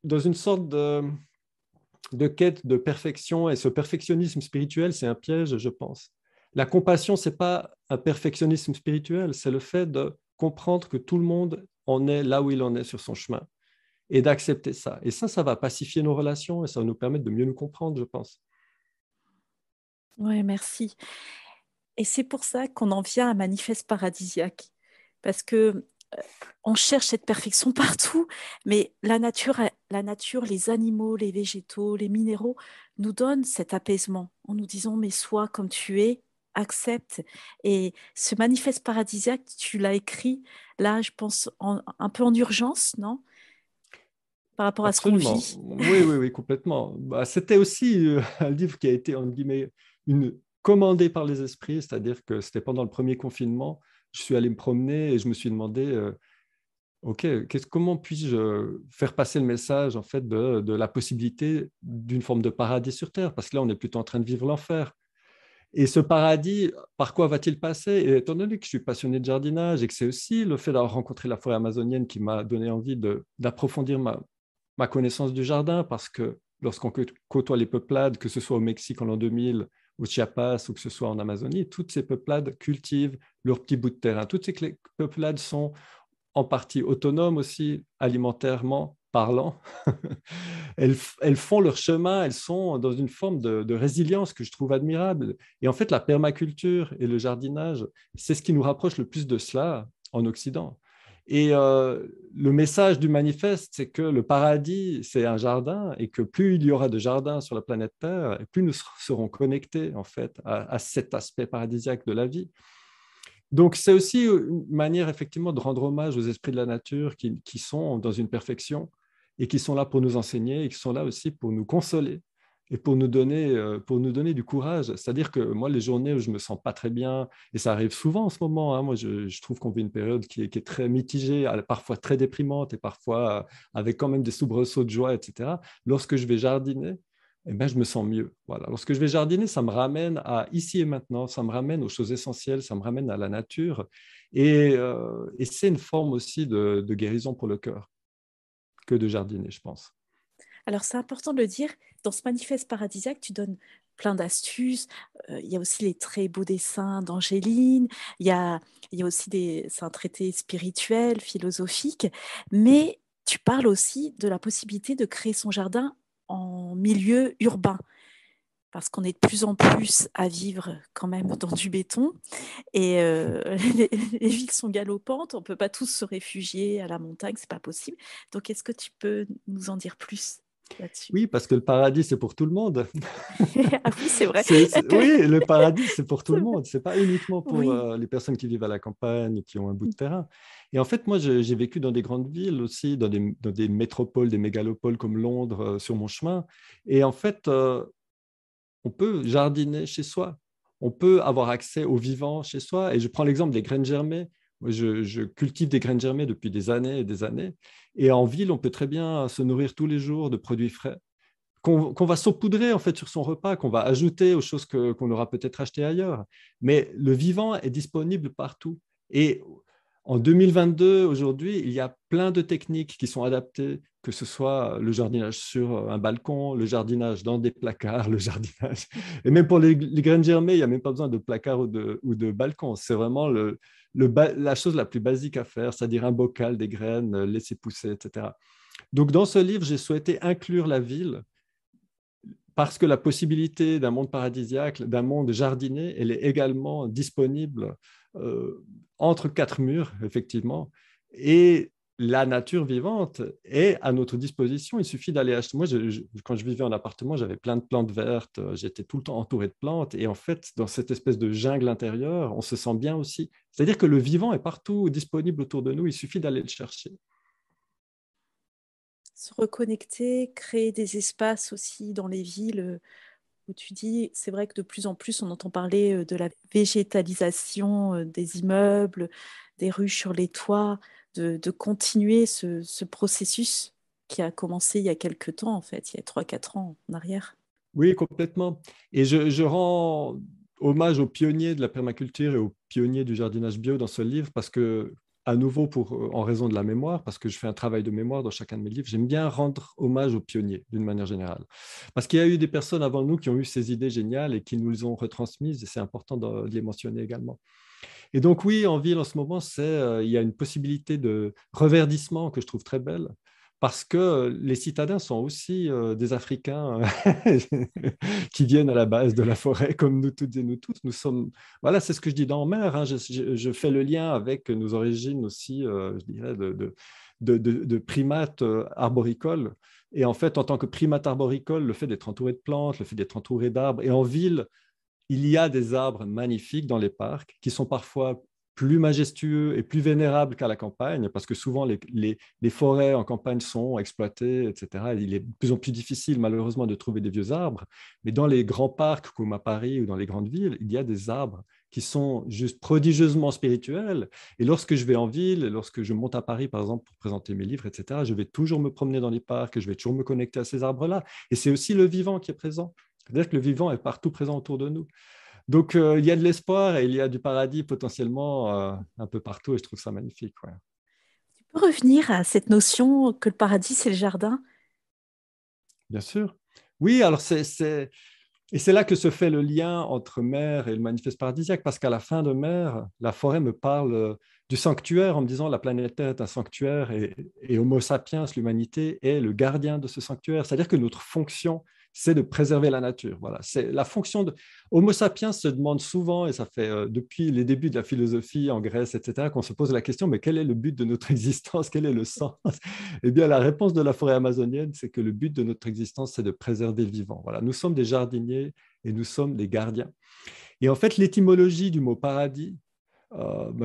dans une sorte de quête de perfection et ce perfectionnisme spirituel, c'est un piège, je pense. La compassion, ce n'est pas un perfectionnisme spirituel, c'est le fait de comprendre que tout le monde en est là où il en est sur son chemin et d'accepter ça. Et ça va pacifier nos relations et ça va nous permettre de mieux nous comprendre, je pense. Oui, merci. Et c'est pour ça qu'on en vient à Manifeste Paradisiaque. Parce que on cherche cette perfection partout, mais la nature, les animaux, les végétaux, les minéraux nous donnent cet apaisement en nous disant, mais sois comme tu es, accepte. Et ce Manifeste Paradisiaque, tu l'as écrit, là, je pense, un peu en urgence, non? par rapport à ce qu'on Absolument. vit. Oui, oui, oui, complètement. Bah, c'était aussi un livre qui a été, entre guillemets, commandé par les esprits, c'est-à-dire que c'était pendant le premier confinement. Je suis allé me promener et je me suis demandé, OK, comment puis-je faire passer le message en fait de la possibilité d'une forme de paradis sur Terre? Parce que là, on est plutôt en train de vivre l'enfer. Et ce paradis, par quoi va-t-il passer? Et étant donné que je suis passionné de jardinage et que c'est aussi le fait d'avoir rencontré la forêt amazonienne qui m'a donné envie d'approfondir ma connaissance du jardin, parce que lorsqu'on côtoie les peuplades, que ce soit au Mexique en l'an 2000, au Chiapas ou que ce soit en Amazonie, toutes ces peuplades cultivent leur petit bout de terrain. Toutes ces peuplades sont en partie autonomes aussi, alimentairement parlant. Elles font leur chemin, elles sont dans une forme de résilience que je trouve admirable. Et en fait, la permaculture et le jardinage, c'est ce qui nous rapproche le plus de cela en Occident. Et le message du manifeste, c'est que le paradis, c'est un jardin et que plus il y aura de jardins sur la planète Terre, plus nous serons connectés en fait à cet aspect paradisiaque de la vie. Donc, c'est aussi une manière effectivement de rendre hommage aux esprits de la nature qui sont dans une perfection et qui sont là pour nous enseigner et qui sont là aussi pour nous consoler et pour nous donner du courage. C'est-à-dire que moi, les journées où je ne me sens pas très bien, et ça arrive souvent en ce moment, hein, moi, je trouve qu'on vit une période qui est très mitigée, parfois très déprimante et parfois avec quand même des soubresauts de joie, etc. Lorsque je vais jardiner, eh ben, je me sens mieux. Voilà. Lorsque je vais jardiner, ça me ramène à ici et maintenant, ça me ramène aux choses essentielles, ça me ramène à la nature. Et c'est une forme aussi de guérison pour le cœur que de jardiner, je pense. Alors, c'est important de le dire, dans ce manifeste paradisiaque, tu donnes plein d'astuces. Il y a aussi les très beaux dessins d'Angéline. Il y a, il y a aussi c'est un traité spirituel, philosophique. Mais tu parles aussi de la possibilité de créer son jardin en milieu urbain. Parce qu'on est de plus en plus à vivre quand même dans du béton. Et les villes sont galopantes. On ne peut pas tous se réfugier à la montagne, c'est pas possible. Donc, est-ce que tu peux nous en dire plus là-dessus? Oui, parce que le paradis, c'est pour tout le monde. Ah oui, c'est vrai. Oui, le paradis, c'est pour tout le monde. Ce n'est pas uniquement pour Oui. les personnes qui vivent à la campagne, qui ont un bout de terrain. Et en fait, moi, j'ai vécu dans des grandes villes aussi, dans des métropoles, des mégalopoles comme Londres, sur mon chemin. Et en fait, on peut jardiner chez soi. On peut avoir accès au vivant chez soi. Et je prends l'exemple des graines germées. Moi, je cultive des graines germées depuis des années et des années. Et en ville, on peut très bien se nourrir tous les jours de produits frais qu'on va saupoudrer en fait sur son repas, qu'on va ajouter aux choses qu'on aura peut-être achetées ailleurs. Mais le vivant est disponible partout. Et en 2022, aujourd'hui, il y a plein de techniques qui sont adaptées, que ce soit le jardinage sur un balcon, le jardinage dans des placards, le jardinage. Et même pour les graines germées, il n'y a même pas besoin de placard ou de balcon. C'est vraiment la chose la plus basique à faire, c'est-à-dire un bocal, des graines, laisser pousser, etc. Donc, dans ce livre, j'ai souhaité inclure la ville parce que la possibilité d'un monde paradisiaque, d'un monde jardiné, elle est également disponible entre quatre murs, effectivement. Et la nature vivante est à notre disposition. Il suffit d'aller acheter. Moi, quand je vivais en appartement, j'avais plein de plantes vertes. J'étais tout le temps entouré de plantes. Et en fait, dans cette espèce de jungle intérieure, on se sent bien aussi. C'est-à-dire que le vivant est partout disponible autour de nous. Il suffit d'aller le chercher. Se reconnecter, créer des espaces aussi dans les villes où tu dis, c'est vrai que de plus en plus, on entend parler de la végétalisation des immeubles, des rues sur les toits, de continuer ce processus qui a commencé il y a quelques temps, en fait, il y a 3 4 ans en arrière. Oui, complètement. Et je rends hommage aux pionniers de la permaculture et aux pionniers du jardinage bio dans ce livre parce que, à nouveau, en raison de la mémoire, parce que je fais un travail de mémoire dans chacun de mes livres, j'aime bien rendre hommage aux pionniers d'une manière générale. Parce qu'il y a eu des personnes avant nous qui ont eu ces idées géniales et qui nous les ont retransmises et c'est important de les mentionner également. Et donc oui, en ville en ce moment, il y a une possibilité de reverdissement que je trouve très belle parce que les citadins sont aussi des Africains qui viennent à la base de la forêt, comme nous toutes et nous tous. Nous sommes, voilà, c'est ce que je dis dans Mère. Hein, je fais le lien avec nos origines aussi, je dirais, de primates arboricoles. Et en fait, en tant que primate arboricole, le fait d'être entouré de plantes, le fait d'être entouré d'arbres, et en ville, il y a des arbres magnifiques dans les parcs qui sont parfois plus majestueux et plus vénérable qu'à la campagne, parce que souvent les forêts en campagne sont exploitées, etc. Il est de plus en plus difficile, malheureusement, de trouver des vieux arbres. Mais dans les grands parcs, comme à Paris ou dans les grandes villes, il y a des arbres qui sont juste prodigieusement spirituels. Et lorsque je vais en ville, lorsque je monte à Paris, par exemple, pour présenter mes livres, etc., je vais toujours me promener dans les parcs et je vais toujours me connecter à ces arbres-là. Et c'est aussi le vivant qui est présent. C'est-à-dire que le vivant est partout présent autour de nous. Donc, il y a de l'espoir et il y a du paradis potentiellement un peu partout et je trouve ça magnifique. Ouais. Tu peux revenir à cette notion que le paradis, c'est le jardin? Bien sûr. Oui, alors et c'est là que se fait le lien entre mer et le manifeste paradisiaque, parce qu'à la fin de mer, la forêt me parle du sanctuaire en me disant la planète Terre est un sanctuaire et Homo sapiens, l'humanité, est le gardien de ce sanctuaire. C'est-à-dire que notre fonction, c'est de préserver la nature. Voilà, c'est la fonction de Homo sapiens se demande souvent, et ça fait depuis les débuts de la philosophie en Grèce, etc., qu'on se pose la question, mais quel est le but de notre existence? Quel est le sens? Eh bien, la réponse de la forêt amazonienne, c'est que le but de notre existence, c'est de préserver le vivant. Voilà, nous sommes des jardiniers et nous sommes des gardiens. Et en fait, l'étymologie du mot paradis,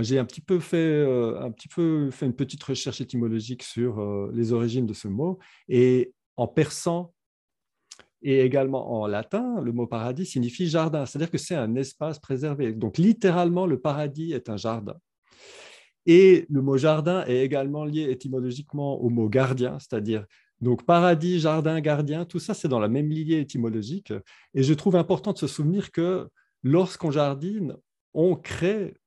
j'ai un petit peu fait une petite recherche étymologique sur les origines de ce mot. Et en persan et également en latin, le mot paradis signifie jardin, c'est-à-dire que c'est un espace préservé. Donc, littéralement, le paradis est un jardin. Et le mot jardin est également lié étymologiquement au mot gardien, c'est-à-dire donc paradis, jardin, gardien, tout ça c'est dans la même lignée étymologique. Et je trouve important de se souvenir que lorsqu'on jardine, on crée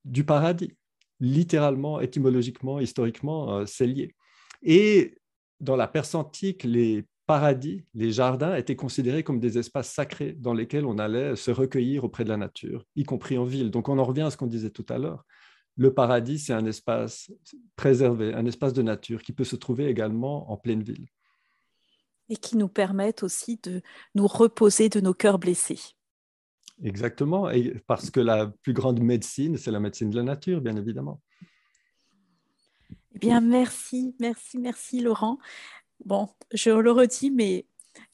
du paradis. Littéralement, étymologiquement, historiquement, c'est lié. Et dans la Perse antique, les paradis, les jardins étaient considérés comme des espaces sacrés dans lesquels on allait se recueillir auprès de la nature, y compris en ville. Donc on en revient à ce qu'on disait tout à l'heure. Le paradis, c'est un espace préservé, un espace de nature qui peut se trouver également en pleine ville. Et qui nous permettent aussi de nous reposer de nos cœurs blessés. Exactement, et parce que la plus grande médecine, c'est la médecine de la nature, bien évidemment. Eh bien, merci, merci, merci Laurent. Bon, je le redis, mais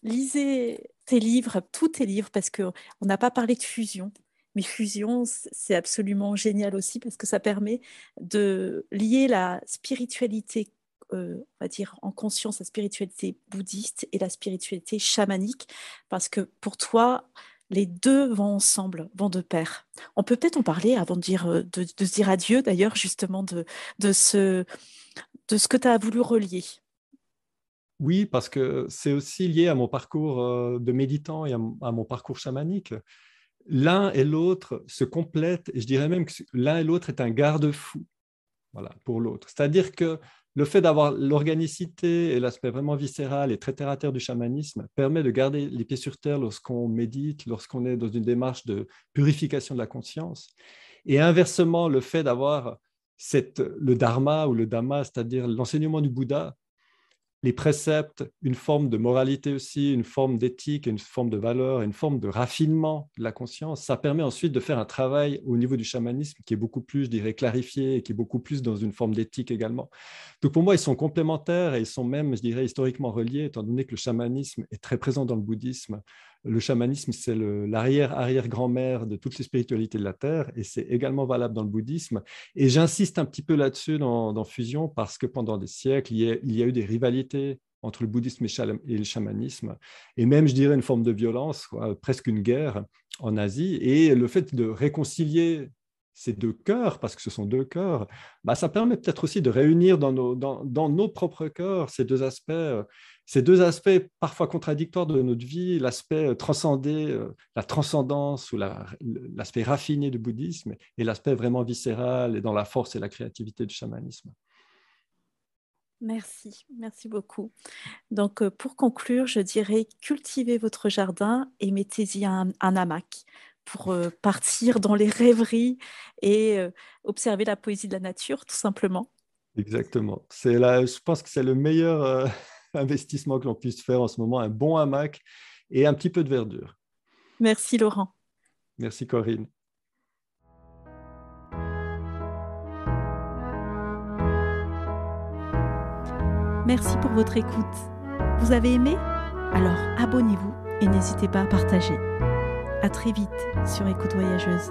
lisez tes livres, tous tes livres, parce qu'on n'a pas parlé de fusion. Mais fusion, c'est absolument génial aussi, parce que ça permet de lier la spiritualité, on va dire en conscience, la spiritualité bouddhiste et la spiritualité chamanique, parce que pour toi, les deux vont ensemble, vont de pair. On peut peut-être en parler avant de se dire adieu, d'ailleurs, justement, de ce que tu as voulu relier. Oui, parce que c'est aussi lié à mon parcours de méditant et à mon parcours chamanique. L'un et l'autre se complètent, et je dirais même que l'un et l'autre est un garde-fou, voilà, pour l'autre. C'est-à-dire que le fait d'avoir l'organicité et l'aspect vraiment viscéral et très terre-à-terre du chamanisme permet de garder les pieds sur terre lorsqu'on médite, lorsqu'on est dans une démarche de purification de la conscience. Et inversement, le fait d'avoir le dharma ou le dhamma, c'est-à-dire l'enseignement du Bouddha, les préceptes, une forme de moralité aussi, une forme d'éthique, une forme de valeur, une forme de raffinement de la conscience, ça permet ensuite de faire un travail au niveau du chamanisme qui est beaucoup plus, je dirais, clarifié et qui est beaucoup plus dans une forme d'éthique également. Donc pour moi, ils sont complémentaires et ils sont même, je dirais, historiquement reliés, étant donné que le chamanisme est très présent dans le bouddhisme. Le chamanisme, c'est l'arrière-arrière-grand-mère de toutes les spiritualités de la Terre et c'est également valable dans le bouddhisme. Et j'insiste un petit peu là-dessus dans Fusion parce que pendant des siècles, il y a eu des rivalités entre le bouddhisme et le chamanisme, et même, je dirais, une forme de violence, quoi, presque une guerre en Asie. Et le fait de réconcilier ces deux cœurs, parce que ce sont deux cœurs, ça permet peut-être aussi de réunir dans nos propres cœurs ces deux aspects parfois contradictoires de notre vie, l'aspect transcendé, la transcendance ou l'aspect raffiné du bouddhisme et l'aspect vraiment viscéral et dans la force et la créativité du chamanisme. Merci, merci beaucoup. Donc, pour conclure, je dirais cultivez votre jardin et mettez-y un hamac pour partir dans les rêveries et observer la poésie de la nature, tout simplement. Exactement. Je pense que c'est le meilleur investissement que l'on puisse faire en ce moment, un bon hamac et un petit peu de verdure. Merci Laurent. Merci Corinne. Merci pour votre écoute. Vous avez aimé? Alors abonnez-vous et n'hésitez pas à partager. À très vite sur Écoute Voyageuse.